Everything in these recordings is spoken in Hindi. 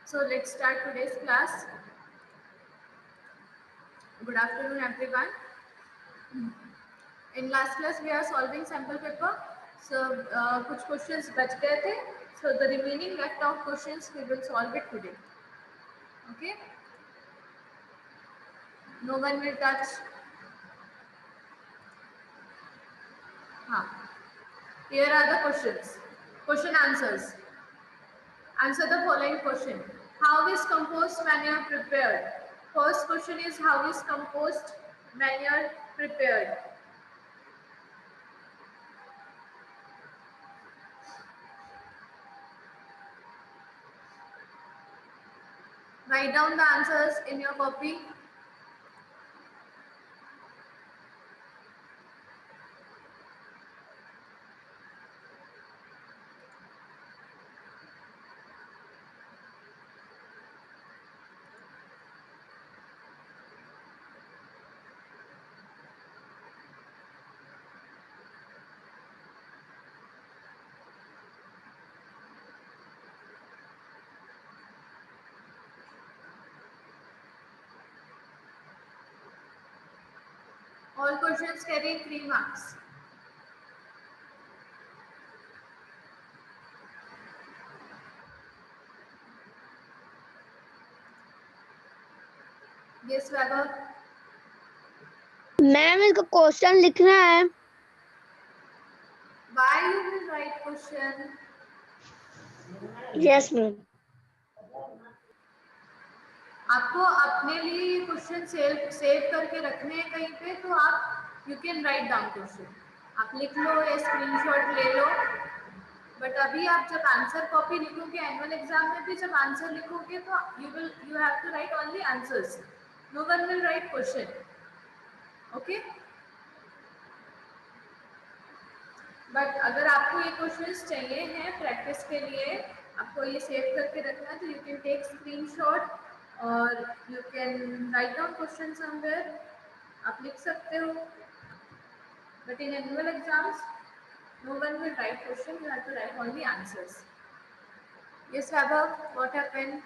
So let's start today's class. Good afternoon, everyone. In last class, we are solving sample paper. So कुछ questions बच गए थे. So the remaining left out questions we will solve it today. Okay. No one will touch. हाँ. Here are the questions. Question answers. Answer the following question. How is compost manure prepared? First question is how is compost manure prepared? Write down the answers in your copy. All questions carry 3 marks. Yes, Vaibhav. Ma'am इसका क्वेश्चन लिखना है. Why you will write question? Yes ma'am. आपको अपने लिए क्वेश्चन सेव करके रखने हैं कहीं पे, तो आप you can write down question. आप लिख लो या स्क्रीनशॉट ले लो. बट अभी आप जब आंसर कॉपी लिखोगे एनुअल एग्जाम में भी, जब आंसर लिखोगे तो you have to write only answers. No one will write question. Okay. But अगर आपको ये क्वेश्चंस चाहिए हैं प्रैक्टिस के लिए, आपको ये सेव करके रखना है, तो यू कैन टेक स्क्रीनशॉट और you can write down question somewhere. आप लिख सकते हो. But in annual exams no one will write question, you have to write only answers. Yes Vaibhav, what happened?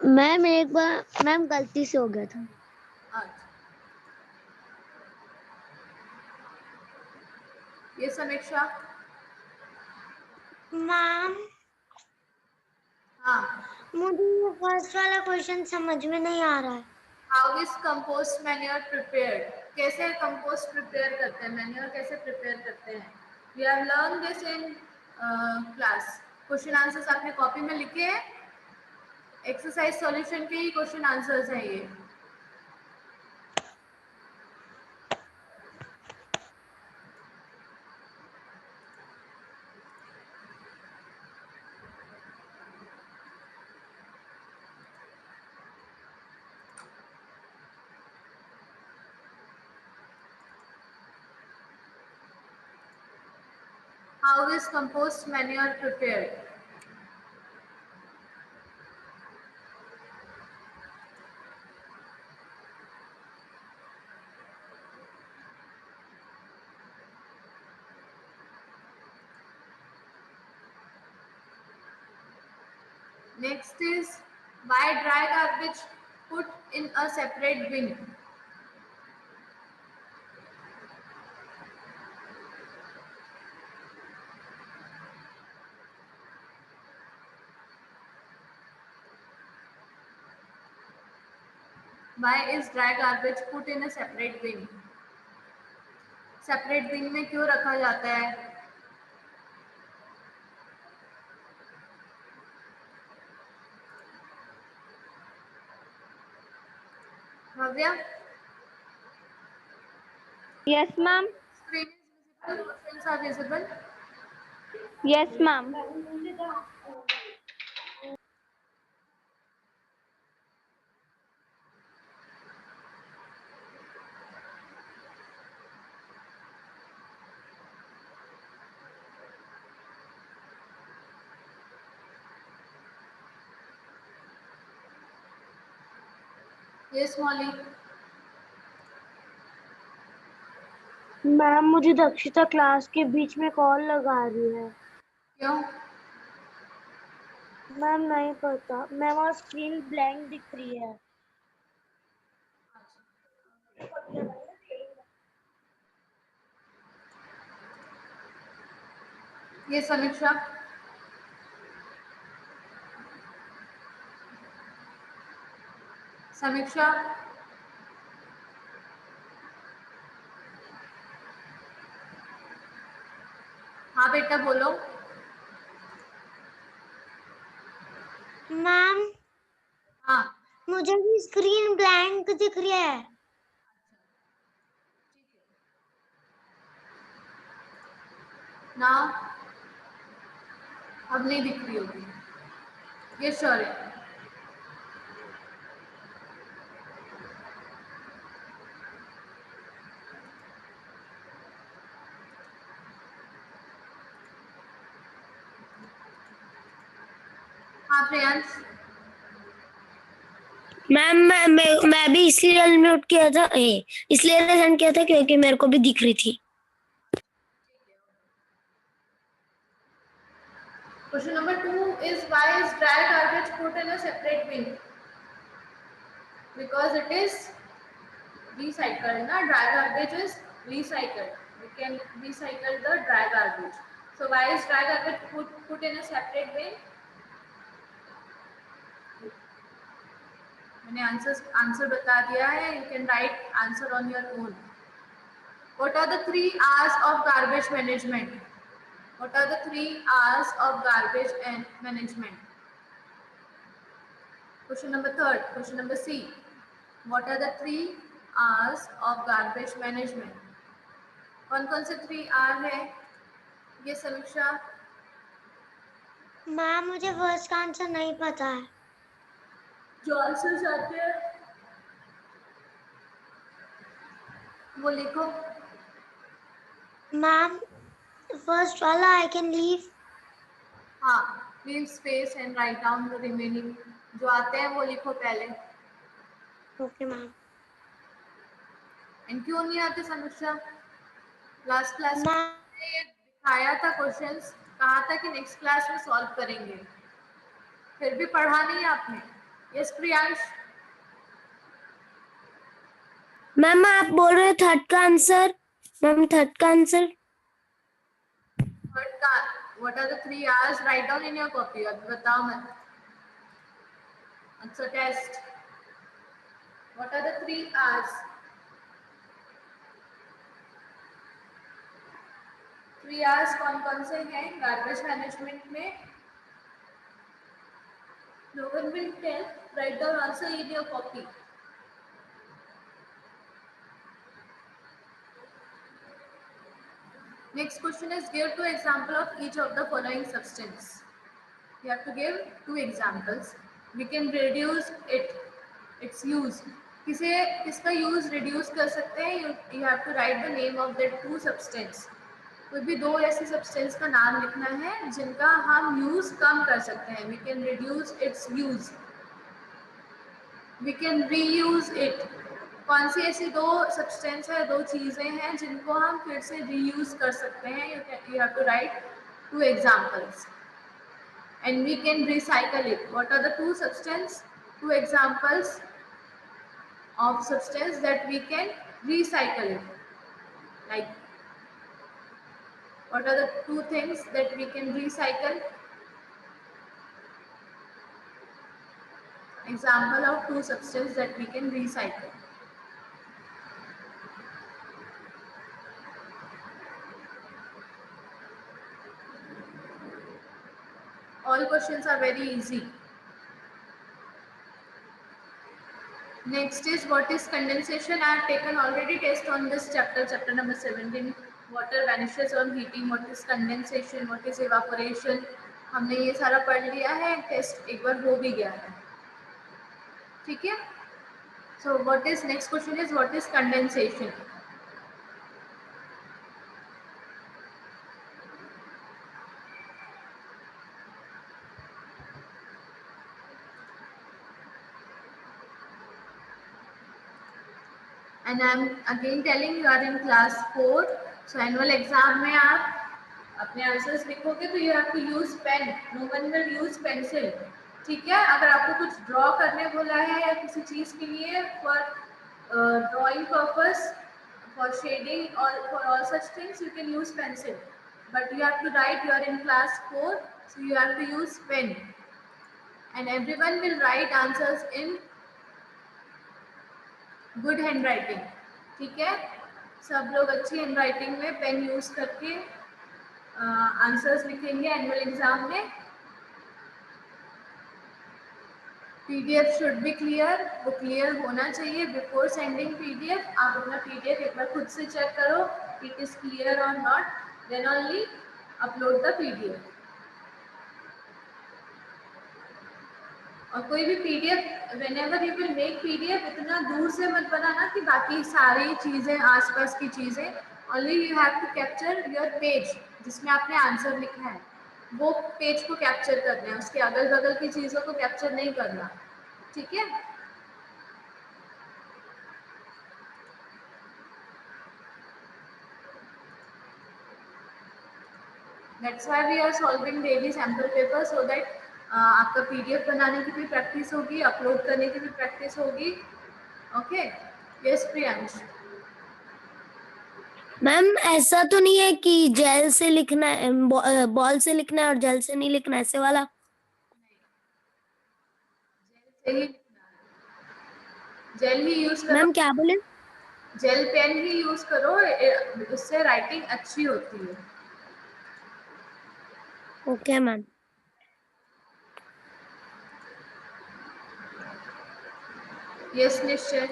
Ma'am एक बार मैम गलती से हो गया था. अच्छा. ये समीक्षा. मैम हाँ. मुझे फर्स्ट वाला क्वेश्चन समझ में नहीं आ रहा है. How is compost manure prepared? कैसे कंपोस्ट प्रिपेयर करते हैं, मैन्योर कैसे प्रिपेयर करते हैं? We have learn this in class. Question answers आपने कॉपी में लिखे हैं. एक्सरसाइज सॉल्यूशन के ही क्वेश्चन आंसर्स हैं ये. How is compost manure prepared? Next is why dry garbage put in a separate bin? Why is dry garbage put in a separate bin? Separate bin में क्यों रखा जाता है? Bhavya. Yes ma'am. Screen is visible. Questions are visible. Yes ma'am. Yes, Molly. Ma'am मुझे दक्षिता क्लास के बीच में कॉल लगा रही है. क्यों? मैम नहीं पता मैम, और स्क्रीन ब्लैंक दिख रही है। ये समीक्षा, समीक्षा हाँ बेटा बोलो। मैम हाँ मुझे भी स्क्रीन ब्लैंक दिख रही है। ना अब नहीं दिख रही होगी, ये श्योर है। हाँ प्रियांश, मैम मैं भी इसलिए अनम्यूट किया था, इसलिए सेंड किया था क्योंकि मेरे को भी दिख रही थी। Question number 2 is why is dry garbage put in a separate bin? Because it is recycled. Na dry garbage is recycled. We can recycle the dry garbage. So why is dry garbage put in a separate bin? मैंने आंसर बता दिया है. You can write answer on your own. What are the 3 R's of garbage management? What are the 3 R's of garbage and management? Question number 3. Question number C. What are the 3 R's of garbage management? कौन कौन से 3 R है? ये समीक्षा, मैम मुझे फर्स्ट का आंसर नहीं पता है। जो आंसर आते हैं वो लिखो। मैम फर्स्ट वाला आई कैन लीव। हाँ, leave space and write down the remaining. जो आते हैं वो लिखो पहले। Okay ma'am. एंड क्यों नहीं आते समीक्षा? लास्ट क्लास में मैम ये दिखाया था क्वेश्चंस, कहा था कि नेक्स्ट क्लास में सॉल्व करेंगे, फिर भी पढ़ा नहीं आपने। यस प्रियांश, मैम आप बोल रहे थर्ड का आंसर। मैम थर्ड का आंसर थर्ड का what are the 3 R's? Write down in your copy. अब बताओ मत। अच्छा test, what are the 3 R's? 3 R's कौन कौन से हैं गार्बेज मैनेजमेंट में? No one will tell. Write down answer in your copy. Next question is give 2 example of each of the following substance. You have to give 2 examples. We can reduce it. Its use. किसका use reduce कर सकते हैं? You have to write the name of that 2 substance. कोई भी 2 ऐसे substance का नाम लिखना है जिनका हम use कम कर सकते हैं. We can reduce its use. We can reuse it. कौन सी ऐसी 2 सब्सटेंस है, 2 चीजें हैं जिनको हम फिर से रीयूज कर सकते हैं? You have to write 2 examples. And we can recycle it. What are the 2 substance? 2 examples of substance that we can recycle it. Like, what are the 2 things that we can recycle? Example of 2 substance that we can recycle. All questions are very easy. Next is what is condensation? I have taken already test on this chapter, chapter number 17. Water vanishes on heating. What is condensation? What is evaporation? हमने ये सारा पढ़ लिया है, टेस्ट एक बार हो भी गया है, ठीक है? So what is next question is what is condensation? And I am again telling you are in class 4. So annual exam में आप अपने आंसर्स लिखोगे तो you have to use pen, no one will use pencil, ठीक है। अगर आपको कुछ ड्रॉ करने बोला है या किसी चीज के लिए for drawing purpose, for shading or for all such things you can use pencil, but you have to write, you are in class 4, so you have to use pen, and everyone will write answers in good handwriting, ठीक है। सब लोग अच्छी हैंडराइटिंग में पेन यूज करके आंसर्स लिखेंगे एनुअल एग्जाम में। पीडीएफ शुड बी क्लियर, वो क्लियर होना चाहिए बिफोर सेंडिंग पीडीएफ। आप अपना पीडीएफ एक बार खुद से चेक करो इट इज क्लियर और not, then only upload the PDF. और कोई भी PDF whenever you will make PDF, इतना दूर से मत बनाना कि बाकी सारी चीजें आसपास की चीजें, only you have to capture your page जिसमें आपने आंसर लिखा है, वो पेज को कैप्चर करना है, उसके अगल बगल की चीजों को कैप्चर नहीं करना, ठीक है। That's why we are solving daily sample paper so that आपका पीडीएफ बनाने की भी प्रैक्टिस होगी, अपलोड करने की भी प्रैक्टिस होगी, ओके। यस प्रियांश। मैम ऐसा तो नहीं है कि जेल से लिखना है, बॉल से लिखना है और जेल से नहीं लिखना, ऐसे वाला? जेल से ही लिखना है, जेल ही यूज करो। मैम क्या बोले? जेल पेन ही यूज करो, उससे राइटिंग अच्छी होती है। Okay ma'am. यस निश्चय।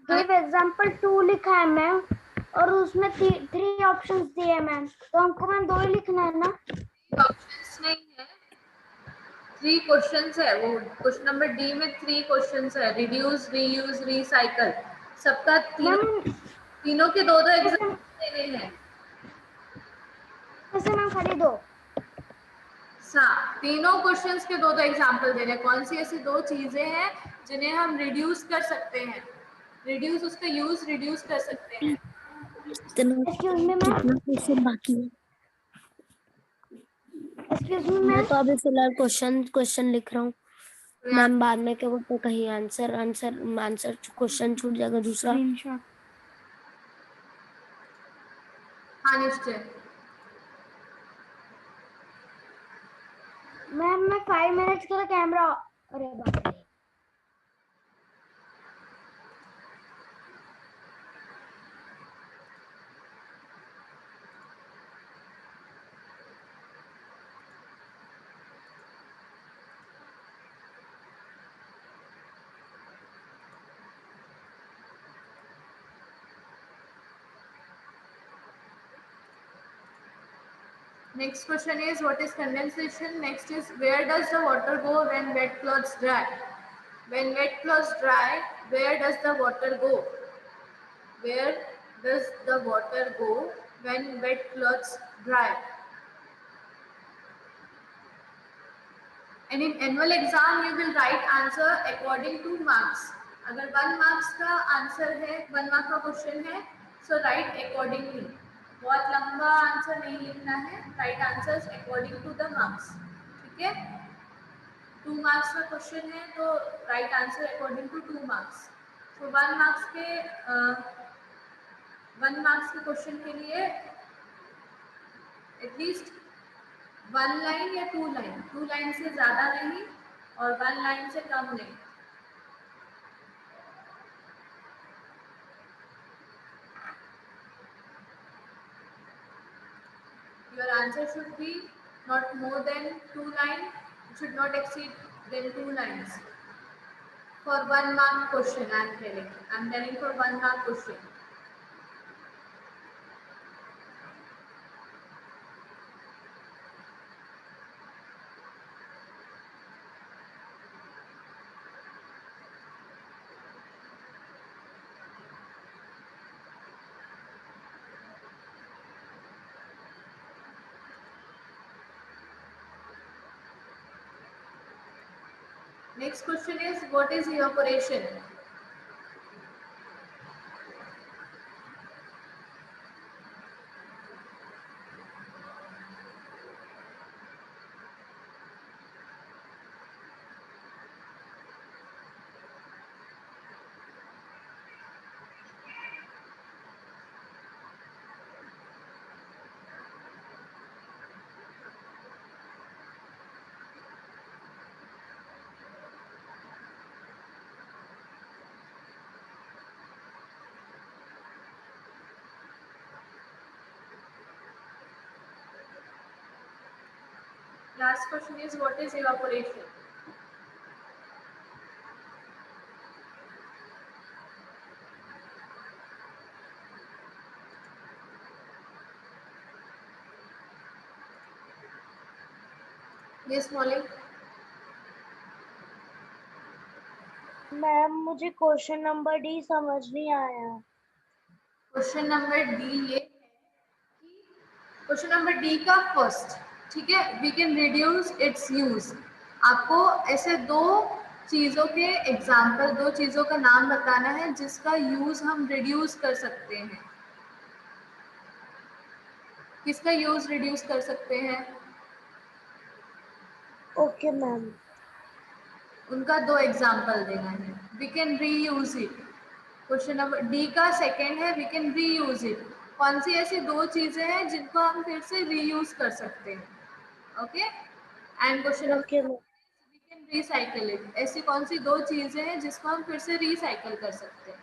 गिव एग्जांपल 2 लिखा है मैम, और उसमें 3 ऑप्शंस दिए हैं मैम, तो हमको मैम 2 ही लिखना है ना? ऑप्शंस नहीं है, 3 क्वेश्चंस है, वो क्वेश्चन नंबर डी में 3 क्वेश्चंस है, रिड्यूस, रीयूज, रिसाइकल, सबका तीनों के 2-2 एग्जांपल देने हैं। कैसे मैम? खाली 2? तीनों क्वेश्चंस के 2-2 एग्जांपल दे रहे हैं। कौन सी ऐसी 2 चीजें हैं जिन्हें हम रिड्यूस कर सकते हैं, रिड्यूस उसका यूज रिड्यूस कर सकते हैं। एक्सक्यूज मी मैम, कितना क्वेश्चन बाकी है? एक्सक्यूज मी मैं मैम, तो अभी फिलहाल क्वेश्चन लिख रहा हूँ मैम, बाद में क्या बोलते कहीं आंसर आंसर आंसर क्वेश्चन छूट जाएगा दूसरा। हाँ निश्चय। मैम मैं 5 मिनट्स के लिए कैमरा, अरे बाप रे। Next question is what is condensation? Next is where does the water go when wet clothes dry? When wet clothes dry, where does the water go? Where does the water go when wet clothes dry? And in annual exam you will write answer according to marks. अगर 1 marks का आंसर है, 1 mark का क्वेश्चन है, so write accordingly. बहुत लंबा आंसर नहीं लिखना है, write answers according to the marks, ठीक है। 2 मार्क्स का क्वेश्चन है तो write answer according to 2 marks. तो 1 मार्क्स के 1 मार्क्स के क्वेश्चन के लिए एटलीस्ट 1 लाइन या 2 लाइन, 2 लाइन से ज्यादा नहीं और 1 लाइन से कम नहीं। Your answer should be not more than 2 lines. It should not exceed than 2 lines. For 1 mark question, I am telling. I am telling for 1 mark question. Next question is what is evaporation? Last question is, what is evaporation? Yes, Molly. Ma'am मुझे क्वेश्चन नंबर डी समझ नहीं आया। क्वेश्चन नंबर डी ये है कि क्वेश्चन नंबर डी का फर्स्ट, ठीक है, we can reduce its use. आपको ऐसे दो चीजों के एग्जाम्पल, दो चीजों का नाम बताना है जिसका यूज हम रिड्यूस कर सकते हैं। किसका यूज रिड्यूस कर सकते हैं? Okay ma'am. उनका दो एग्जाम्पल देना है। We can reuse it. Question number D का सेकेंड है, वी कैन रीयूज इट। कौन सी ऐसी दो चीजें हैं जिनको हम फिर से रीयूज कर सकते हैं? Okay. And question okay number ma'am. We can recycle it. ऐसी कौन सी दो चीजें हैं जिसको हम फिर से रिसाइकल कर सकते हैं?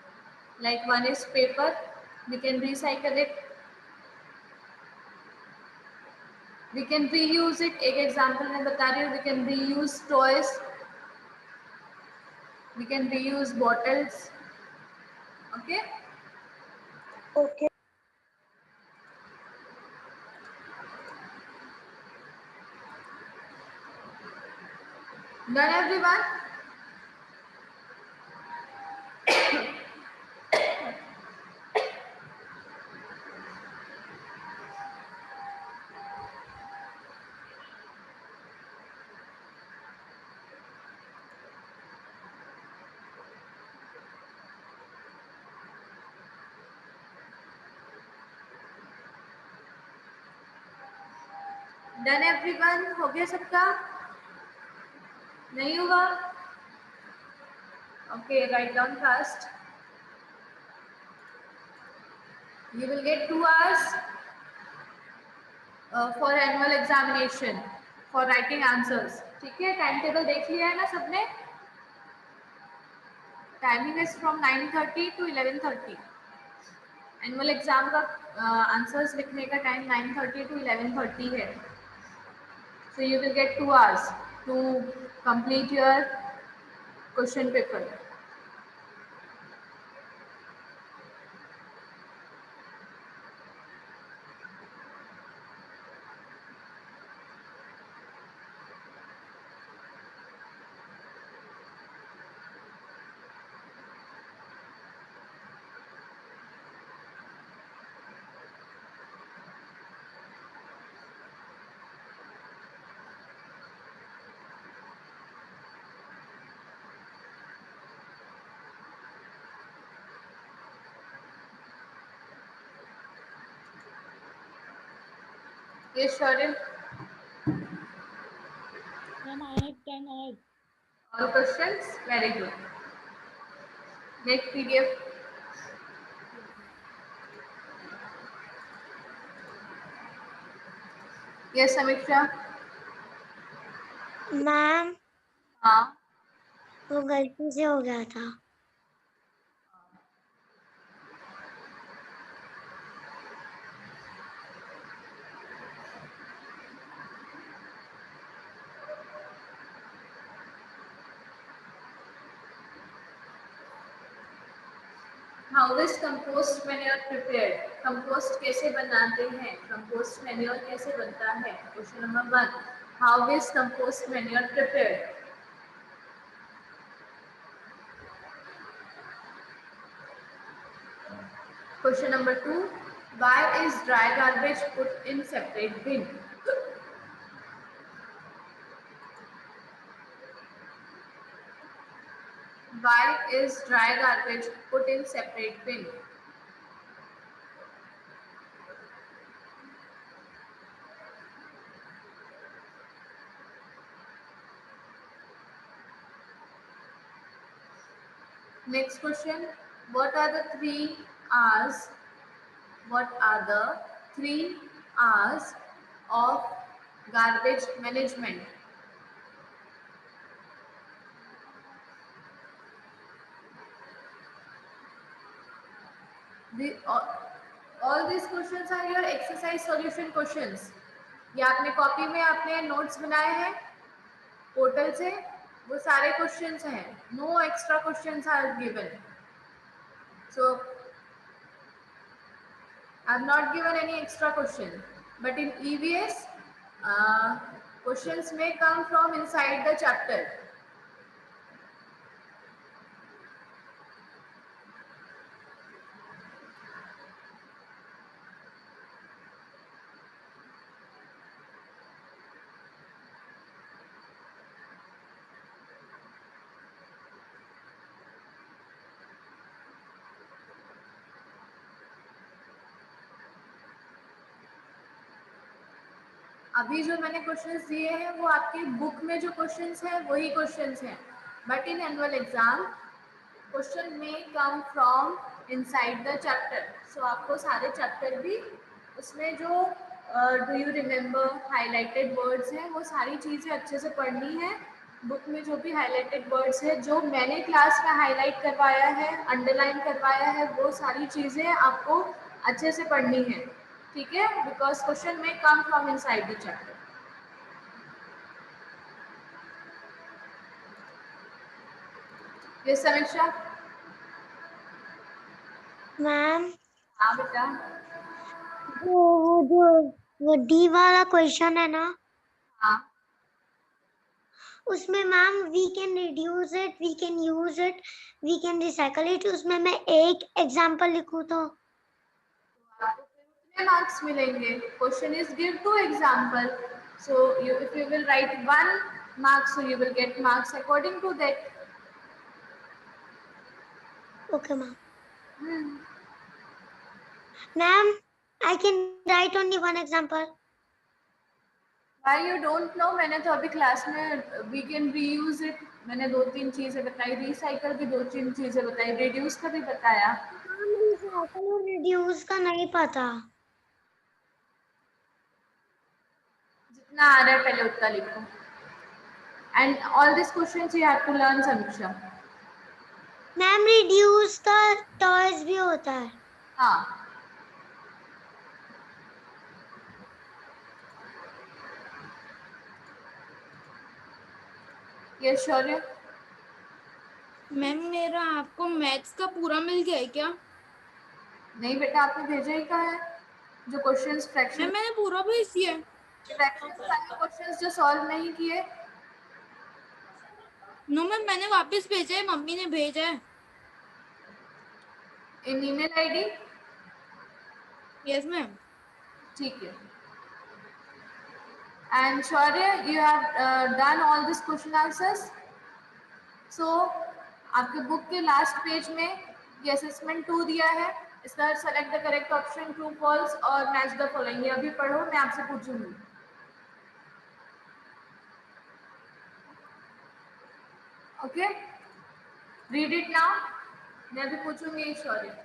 Like one is paper, we can recycle it, we can reuse it. एक एग्जाम्पल मैं बता रही हूँ, we can reuse toys, we can reuse bottles. Okay. Okay. Done everyone? Done everyone? हो गया सबका? नहीं हुआ? Okay, write down first. You will get 2 hours for annual examination for writing answers. ठीक है, टाइम टेबल देख लिया है ना सबने? Timing is from 9:30 to 11:30। Annual exam का आंसर्स लिखने का टाइम 9:30 to 11:30 है। So you will get 2 hours to complete your question paper. Yes, Shaurya. Ma'am, I have 10 hours. All questions? Very good. Next PDF. Yes, Samiksha. Ma'am हाँ, वो गलती से हो गया था। how is compost manure prepared? Compost कैसे बनाते हैं? Compost manure कैसे बनता है? Question number 1. How is compost manure prepared? Question number 2. Why is dry garbage put in separate bin? Why is dry garbage put in separate bin? Next question. What are the 3 R's? What are the 3 R's of garbage management? All these questions are your exercise solution questions. या आपने कॉपी में आपने नोट्स बनाए हैं पोर्टल से, वो सारे क्वेश्चंस हैं, no extra questions are given. So I have not given any extra question, but in EVS, questions may come from inside the chapter. अभी जो मैंने क्वेश्चंस दिए हैं वो आपकी बुक में जो क्वेश्चंस हैं वही क्वेश्चंस हैं, but in annual exam question में come from inside the chapter. So आपको सारे चैप्टर भी उसमें जो do you remember highlighted words हैं वो सारी चीज़ें अच्छे से पढ़नी है. बुक में जो भी हाईलाइटेड वर्ड्स है जो मैंने क्लास में हाईलाइट करवाया है, अंडरलाइन करवाया है, वो सारी चीज़ें आपको अच्छे से पढ़नी है. ठीक है, बिकॉज क्वेश्चन में come from inside the chapter. ये समीक्षा. मैम हाँ बेटा. वो डी वाला क्वेश्चन है ना, हाँ उसमें ma'am we can reduce it, we can use it, we can recycle it, उसमें मैं एक एग्जांपल लिखूं तो आपको फिर उतने मार्क्स मिलेंगे. Question is give two example, so you if you will write 1 mark, so you will get marks according to that. Okay ma'am. Ma'am I can write only one example. Why you don't know? मैंने तो अभी क्लास में we can reuse it मैंने 2-3 चीजें बताई, रिसाइकल की 2-3 चीजें बताई, रिड्यूस का भी बताया. रिसाइकल और रिड्यूस का नहीं पता. जितना आ रहा है पहले उतना लिखो. And all this questions you have to learn Samiksha. Ma'am reduce का टॉयज भी होता है. हाँ ये शौर्य. मैम मेरा आपको मैथ्स का पूरा मिल गया है क्या? नहीं बेटा, आपने भेजा ही कहा है जो क्वेश्चंस मैम फ्रैक्शन मैंने पूरा भेज दिया है. वाले क्वेश्चंस जो सॉल्व नहीं किए. नो मैम मैंने वापस भेजा है, मम्मी ने भेजा है. In email ID. Yes ma'am. ठीक है. And Shaurya, you have done all this question answers. So आपके बुक के लास्ट पेज में ये असेसमेंट 2 दिया है. इसका select the correct option, true false और मैच द फॉलोइंग. ये अभी पढ़ो, मैं आपसे पूछूंगी. Okay, read it now. मैं अभी पूछूंगी शौर्य.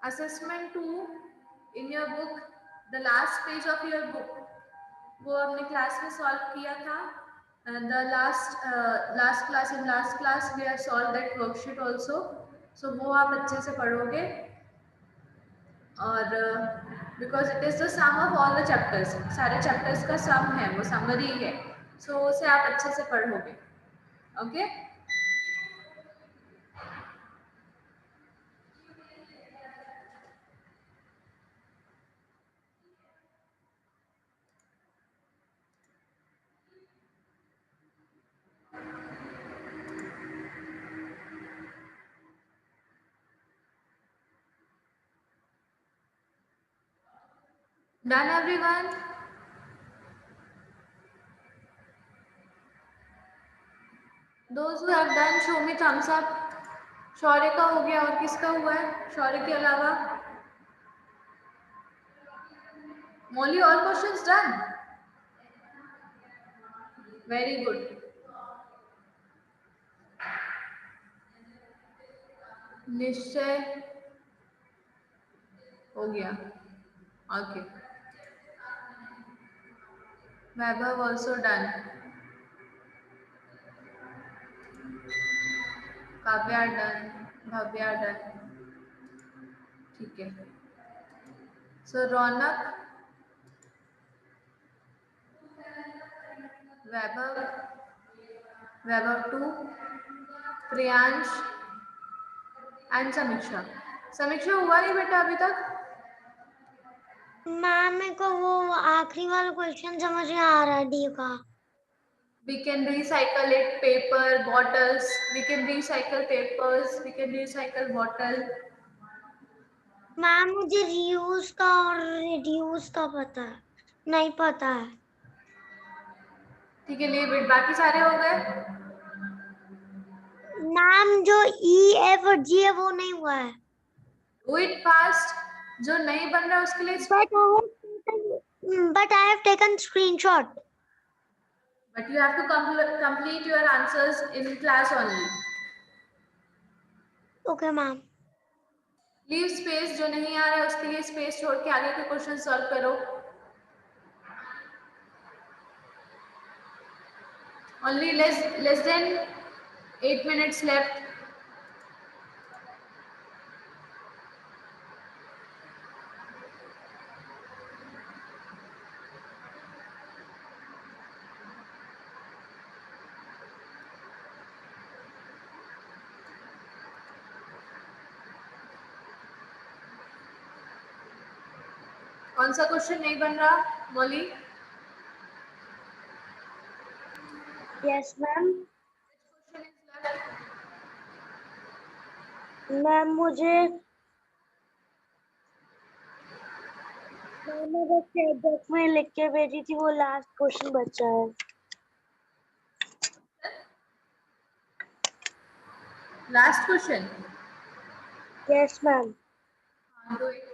Assessment 2 in your book, the last page of your book, वो हमने क्लास में सॉल्व किया था. The last class we have solved that worksheet also. So वो आप अच्छे से पढ़ोगे और because it is the sum of all the chapters, सारे chapters का sum है, वो summary है. So उसे आप अच्छे से पढ़ोगे. Okay? Done everyone? Those who have done, show me thumbs up. शौर्य का हो गया, और किसका हुआ है शौर्य के अलावा? Molly, all questions done? Very good. Nishchay, हो गया, okay. Vaibhav also done. Kavya done, Bhavya done, ठीक है। सो रौनक, वैभव, वैभव 2, प्रियांश एंड समीक्षा। समीक्षा हुआ नहीं बेटा अभी तक? मैम मेरे को वो आखिरी वाला क्वेश्चन समझ में आ रहा है डी का। We can recycle it, paper, bottles. We can recycle papers. We can recycle bottle. Ma'am मुझे रीयूज का और रिड्यूस का पता है, नहीं पता है। ठीक है, लीव इट। बाकी सारे हो गए? मैम जो ई एफ और जी है वो नहीं हुआ है। Do it fast. जो नहीं बन रहा उसके लिए But I have taken screenshot. but you have to complete your answers in class only. Okay ma'am. Leave space, जो नहीं आ रहा है उसके लिए स्पेस छोड़ के आगे के क्वेश्चन सॉल्व करो। Only less than 8 minutes left. कौन सा क्वेश्चन नहीं बन रहा मौली? Yes ma'am. मैम मुझे मैंने बस चैट बॉक्स में लिख के भेजी थी, वो लास्ट क्वेश्चन बचा है। Last question? Yes ma'am. do it.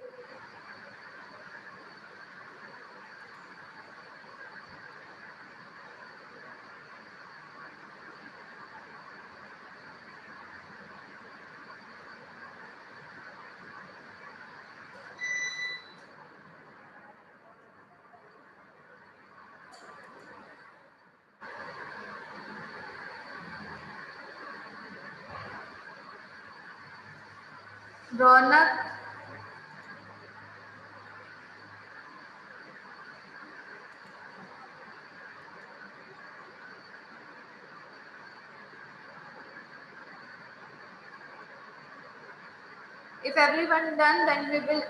Raunak, if everyone done then we will